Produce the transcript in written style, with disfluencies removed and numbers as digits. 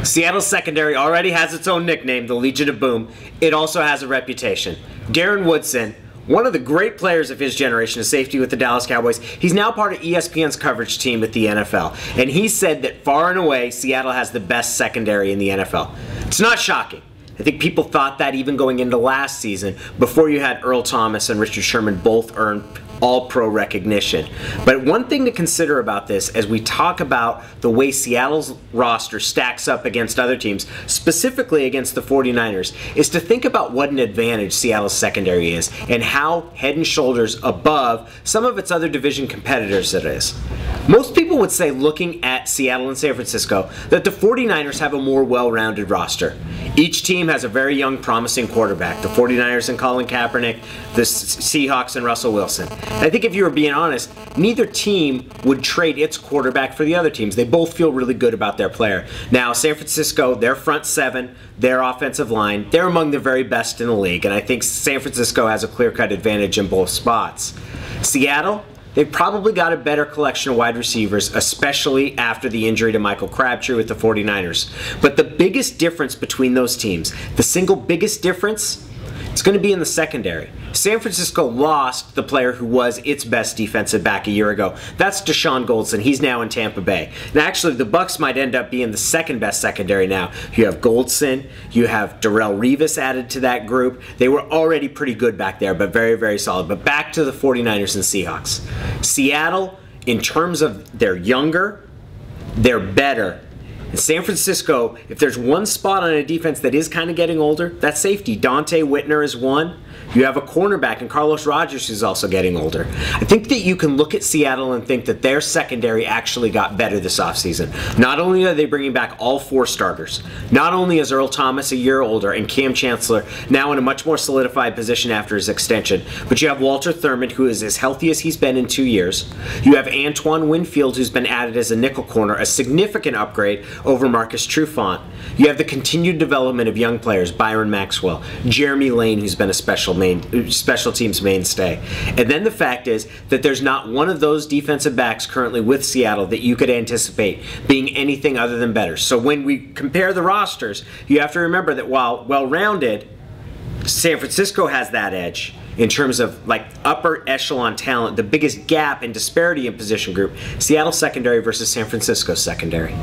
Seattle's secondary already has its own nickname, the Legion of Boom. It also has a reputation. Darren Woodson, one of the great players of his generation, a safety with the Dallas Cowboys, he's now part of ESPN's coverage team with the NFL. And he said that far and away, Seattle has the best secondary in the NFL. It's not shocking. I think people thought that even going into last season, before you had Earl Thomas and Richard Sherman both earn all-pro recognition. But one thing to consider about this as we talk about the way Seattle's roster stacks up against other teams, specifically against the 49ers, is to think about what an advantage Seattle's secondary is and how head and shoulders above some of its other division competitors it is. Most people would say, looking at Seattle and San Francisco, that the 49ers have a more well-rounded roster. Each team has a very young, promising quarterback. The 49ers and Colin Kaepernick, the Seahawks and Russell Wilson. I think if you were being honest, neither team would trade its quarterback for the other teams. They both feel really good about their player. Now, San Francisco, their front seven, their offensive line, they're among the very best in the league, and I think San Francisco has a clear-cut advantage in both spots. Seattle, they've probably got a better collection of wide receivers, especially after the injury to Michael Crabtree with the 49ers. But the biggest difference between those teams, the single biggest difference, it's going to be in the secondary. San Francisco lost the player who was its best defensive back a year ago. That's Deshaun Goldson. He's now in Tampa Bay. Now, actually, the Bucs might end up being the second best secondary now. You have Goldson. You have Darrelle Revis added to that group. They were already pretty good back there, but very, very solid. But back to the 49ers and Seahawks. Seattle, in terms of they're younger, they're better. In San Francisco, if there's one spot on a defense that is kind of getting older, that's safety. Dante Whitner is one. You have a cornerback in Carlos Rogers who's also getting older. I think that you can look at Seattle and think that their secondary actually got better this offseason. Not only are they bringing back all four starters, not only is Earl Thomas a year older and Cam Chancellor now in a much more solidified position after his extension, but you have Walter Thurmond, who is as healthy as he's been in 2 years. You have Antoine Winfield, who's been added as a nickel corner, a significant upgrade over Marcus Trufant. You have the continued development of young players, Byron Maxwell, Jeremy Lane, who's been a special teams mainstay. And then the fact is that there's not one of those defensive backs currently with Seattle that you could anticipate being anything other than better. So when we compare the rosters, you have to remember that while well-rounded, San Francisco has that edge in terms of like upper echelon talent. The biggest gap and disparity in position group, Seattle secondary versus San Francisco secondary.